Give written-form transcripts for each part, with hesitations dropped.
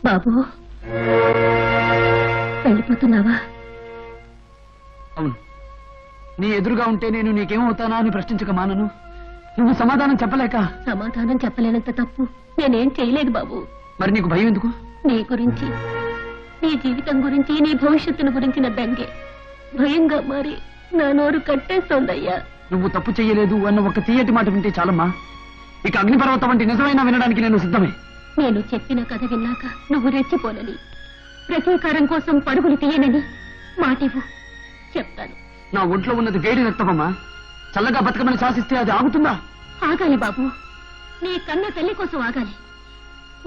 బాబు వెళ్ళిపోతున్నావా? అవును, నీ ఎదురుగా ఉంటే నేను నీకేమవుతానా అని ప్రశ్నించక మానను. నువ్వు సమాధానం చెప్పలేక. సమాధానం చెప్పలేనంత తప్పు నేనేం చేయలేదు బాబు. మరి నీకు భయం ఎందుకు? నీ గురించి, నీ జీవితం గురించి, నీ భవిష్యత్తును గురించిన బెంగే భయంగా మారి నా నోరు కట్టేస్తోందయ్యా. నువ్వు తప్పు చెయ్యలేదు అన్న ఒక తీయటి మాట వింటే చాలమ్మా. ఇక అగ్నిపర్వతం వంటి నిజమైనా వినడానికి నేను సిద్ధమే. నేను చెప్పిన కథ విన్నాక నువ్వు రెచ్చిపోనని, ప్రతీకారం కోసం పరుగులు తీయనని మాటివ్వు, చెప్తాను. నా ఒంట్లో ఉన్నది వేడి రక్తమమ్మా. చల్లగా బతకమని శాసిస్తే అది ఆగుతుందా? ఆగాలి బాబు, నీ కన్న తల్లి కోసం ఆగాలి.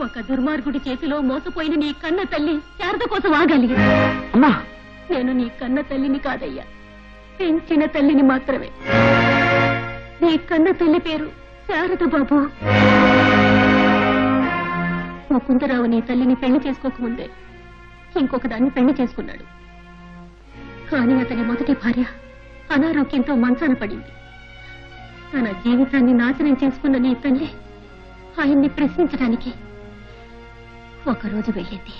ఒక దుర్మార్గుడి చేతిలో మోసపోయిన నీ కన్న తల్లి శారద కోసం ఆగాలి. అమ్మా, నేను నీ కన్న తల్లిని కాదయ్యా, పెంచిన తల్లిని మాత్రమే. నీ కన్న తల్లి పేరు శారద బాబు. ముకుందరావు నీ తల్లిని పెళ్లి చేసుకోకముందే ఇంకొక దాన్ని పెళ్లి చేసుకున్నాడు. కానీ అతని మొదటి భార్య అనారోగ్యంతో మంచాన పడింది. తన జీవితాన్ని నాశనం చేసుకున్న నీ తల్లి ఆయన్ని ప్రశ్నించడానికి ఒకరోజు వెళ్ళింది.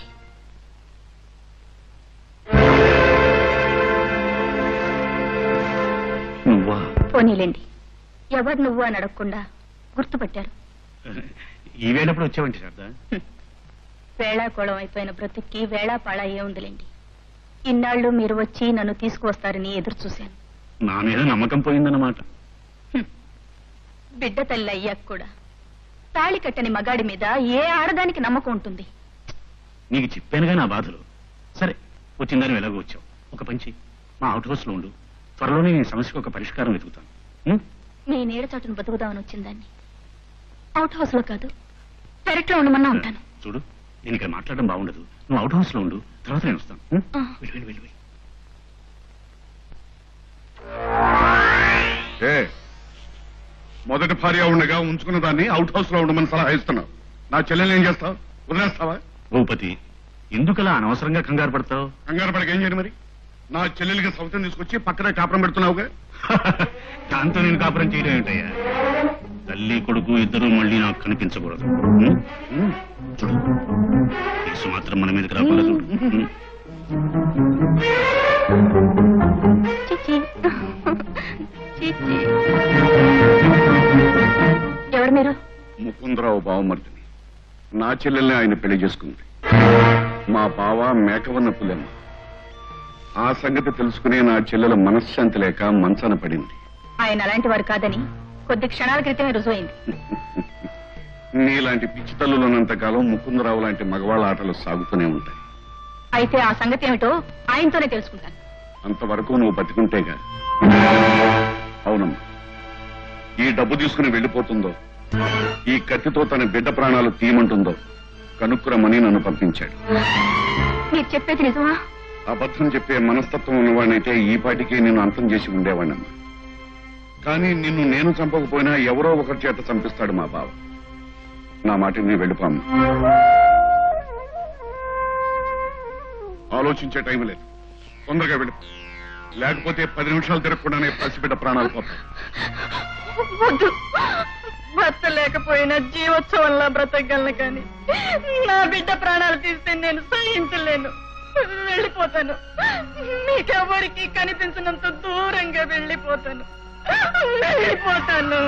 పోనీలేండి, ఎవరు నువ్వు అని అడగకుండా గుర్తుపట్టారు. ఈవేళప్పుడు వచ్చావంటి శారద? వేళాకోళం అయిపోయిన బ్రతుక్కి వేళాపాళ ఏముందిలేండి. ఇన్నాళ్ళు మీరు వచ్చి నన్ను తీసుకువస్తారని ఎదురు చూశాను. నా మీద నమ్మకం పోయిందన్నమాట. బిడ్డ తల్లి అయ్యాక కూడా తాళి కట్టని మగాడి మీద ఏ ఆడదానికి నమ్మకం ఉంటుంది? నీకు చెప్పానుగా నా బాధలు. సరే, వచ్చిందని ఎలాగో వచ్చావు. ఒక పంచి మా అవుట్ హౌస్ లో ఉండు. త్వరలోనే నీ సమస్యకు ఒక పరిష్కారం వెతుకుతాను. నీ నీడ చాటును బతుకుదామని వచ్చిందాన్ని అవుట్ హౌస్ లో కాదు, పెరట్లో ఉండమన్నా ఉంటాను. చూడు, నేను ఇక్కడ మాట్లాడడం బాగుండదు. నువ్వు అవుట్ హౌస్ లో ఉండు, తర్వాత నేను వస్తాను. వెళ్ళి మొదటి భార్య ఉండగా ఉంచుకున్న దాన్ని అవుట్ హౌస్ లో ఉండమని సలహా ఇస్తున్నావు. నా చెల్లెల్ని ఏం చేస్తావు? వదిలేస్తావా? భూపతి, ఎందుకలా అనవసరంగా కంగారు పడతావు? కంగారు పడక ఏం చేయను మరి? నా చెల్లెలికి సౌతం తీసుకొచ్చి పక్కనే కాపురం పెడుతున్నావుగా. దాంతో నేను కాపురం చేయడం ఏంటయ్యా? తల్లి కొడుకు ఇద్దరు మళ్ళీ నాకు కనిపించకూడదు. చూడు, కేసు మాత్రం మన మీదకి రాకుండా చూడు. ఎవరు మీరు? ముకుందరావు బావమర్దిని. నా చెల్లెల్ని ఆయన పెళ్లి చేసుకుంది. మా బావ మేకవన్న పులెమ్మ. ఆ సంగతి తెలుసుకునే నా చెల్లెల మనశ్శాంతి లేక మంచాన పడింది. ఆయన అలాంటి వారు కాదని కొద్ది క్షణాల క్రితమే రుజువైంది. నీలాంటి పిచ్చి తల్లులున్నంత కాలం ముకుందరావు లాంటి మగవాళ్ళ ఆటలు సాగుతూనే ఉంటాయి. అయితే ఆ సంగతి ఏమిటో ఆయనతోనే తెలుసుకుంటాను. అంతవరకు నువ్వు బతికుంటేగా. అవునమ్మా, ఈ డబ్బు తీసుకుని వెళ్ళిపోతుందో, ఈ కత్తితో తన బిడ్డ ప్రాణాలు తీయమంటుందో కనుక్కురమ్మని నన్ను పంపించాడు. మీరు చెప్పేది నిజమా? అబద్ధం చెప్పే మనస్తత్వం ఉన్నవాడినైతే ఈ పాటికి నేను అంతం చేసి ఉండేవాడినమ్మా. కానీ నిన్ను నేను చంపకపోయినా ఎవరో ఒకరి చేత చంపిస్తాడు మా బావ. నా మాటని నీ వెళ్ళిపోమ్మా. ఆలోచించే టైం లేదు, తొందరగా వెళ్ళి, లేకపోతే 10 నిమిషాలు తిరగకుండానే పసిబిడ్డ ప్రాణాలు పోతాయి. భర్త లేకపోయినా జీవోత్సవంలా బ్రతకగలను, కానీ నా బిడ్డ ప్రాణాలు తీస్తే నేను సహించలేను. వెళ్ళిపోతాను. మీకెవరికి కనిపించినంత దూరంగా వెళ్ళిపోతాను. వెళ్ళిపోతాను.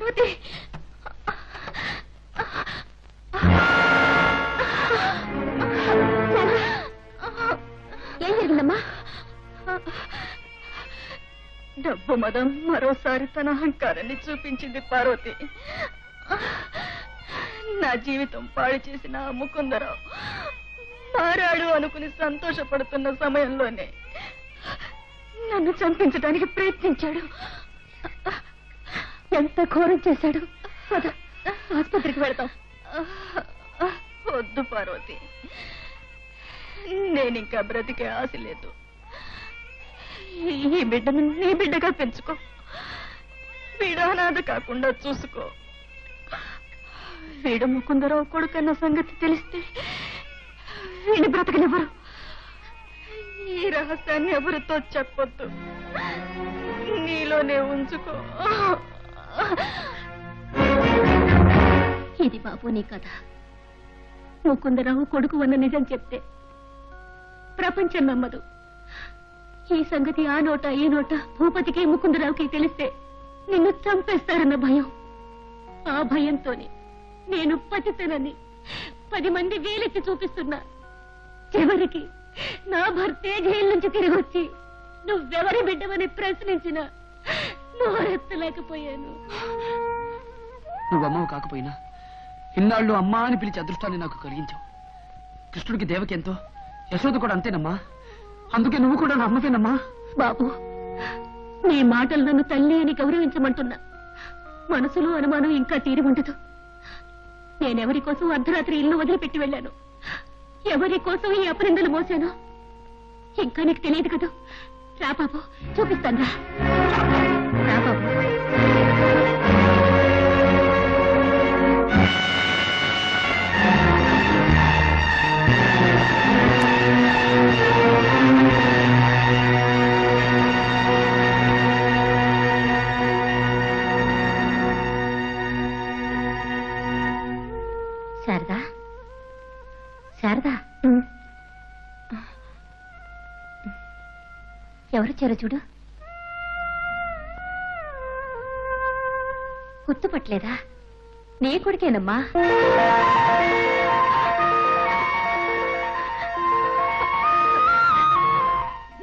పార్వతి ఏం జరిగిందమ్మా? డబ్బు మదం మరోసారి తన అహంకారాన్ని చూపించింది పార్వతి. నా జీవితం పాడు చేసిన ఆ ముకుందరావు మారాడు అనుకుని సంతోషపడుతున్న సమయంలోనే నన్ను చంపించడానికి ప్రయత్నించాడు. ఎంత ఘోరం చేశాడు. ఆసుపత్రికి వెళతాం. వద్దు పార్వతి, నేనింకా బ్రతికే ఆశ లేదు. ఈ బిడ్డను నీ బిడ్డగా పెంచుకో, వీడు అనాథ కాకుండా చూసుకో. వీడు ముకుందరావు కొడుకన్న సంగతి తెలిస్తే వీడిని బ్రతకనివ్వరు. ఈ రహస్యాన్ని ఎవరితో చెప్పొద్దు, నీలోనే ఉంచుకో. ఇది బాబు నీ కథ. ముకుందరావు కొడుకు అన్న నిజం చెప్తే ప్రపంచం నమ్మదు. ఈ సంగతి ఆ నోట ఈ నోట భూపతికి ముకుందరావుకి తెలిస్తే నిన్ను చంపేస్తారన్న భయం. ఆ భయంతోనే నేను పతితనని 10 మంది వేలెత్తి చూపిస్తున్నా. చివరికి నా భర్తే జైలు నుంచి తిరిగి వచ్చి నువ్వెవరి బిడ్డవని ప్రశ్నించిన నోరెత్తలేకపోయాను. నువ్వమ్మవు కాకపోయినా ఇన్నాళ్ళు అమ్మా అని పిలిచి అదృష్టాన్ని నాకు కలిగించావు. కృష్ణుడికి దేవకి ఎంతో, యశోద కూడా అంతేనమ్మా. అందుకే నువ్వు కూడా నా అమ్మవేనమ్మా. బాబు, నీ మాటలు నన్ను తల్లి అని గౌరవించమంటున్నా. మనసులో అనుమానం ఇంకా తీరి ఉండదు. నేనెవరి కోసం అర్ధరాత్రి ఇల్లు వదిలిపెట్టి వెళ్ళాను, ఎవరి కోసం ఈ అపనిందలు మోసాను ఇంకా నీకు తెలియదు కదా. రా బాబు, చూపిస్తాను. రా బాబు. శారదా, శారదా, ఎవరొచ్చారో చూడు. గుర్తుపట్టలేదా? నీ కొడుకేనమ్మా.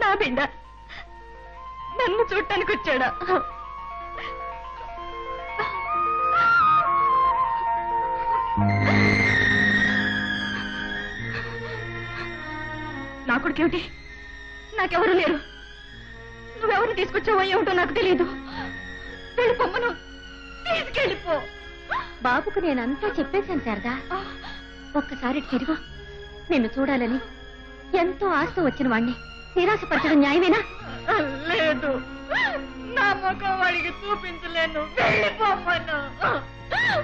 నా బిడ్డ నన్ను చూడటానికి వచ్చాడా? నా కొడుకేమిటి? నాకెవరు లేరు. నువ్వెవరు తీసుకొచ్చావో ఏమిటో నాకు తెలియదు. వెళ్ళిపోమ్మను, తీసుకెళ్ళిపో. బాబుకు నేనంతా చెప్పేశాను శారదా. ఒక్కసారి తిరుగు. నిన్ను చూడాలని ఎంతో ఆశతో వచ్చిన వాణ్ణి నిరాశపరచడం న్యాయమేనా? లేదు, నా ముఖం వాడికి చూపించలేను. వెళ్ళిపోమ్మను,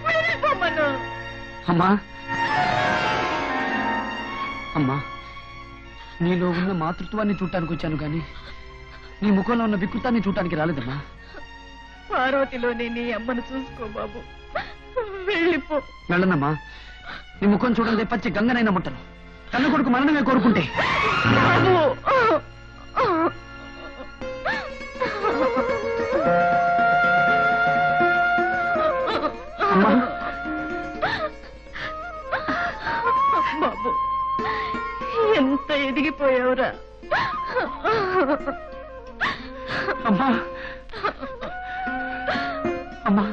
వెళ్ళిపోమ్మను. అమ్మా, అమ్మా, నీలో ఉన్న మాతృత్వాన్ని చూడటానికి వచ్చాను కానీ నీ ముఖంలో ఉన్న వికృతాన్ని చూడటానికి రాలేదమ్మా. పార్వతిలోనే నీ అమ్మను చూసుకో బాబు. వెళ్ళిపో. వెళ్ళనమ్మా. నీ ముఖం చూడండి పచ్చి గంగనైనా ముట్టను. కన్న కొడుకు మరణమే కోరుకుంటే. బాబు, అమ్మా, బాబు, ఎంత ఎదిగిపోయావురా. అమ్మా, అమ్మా.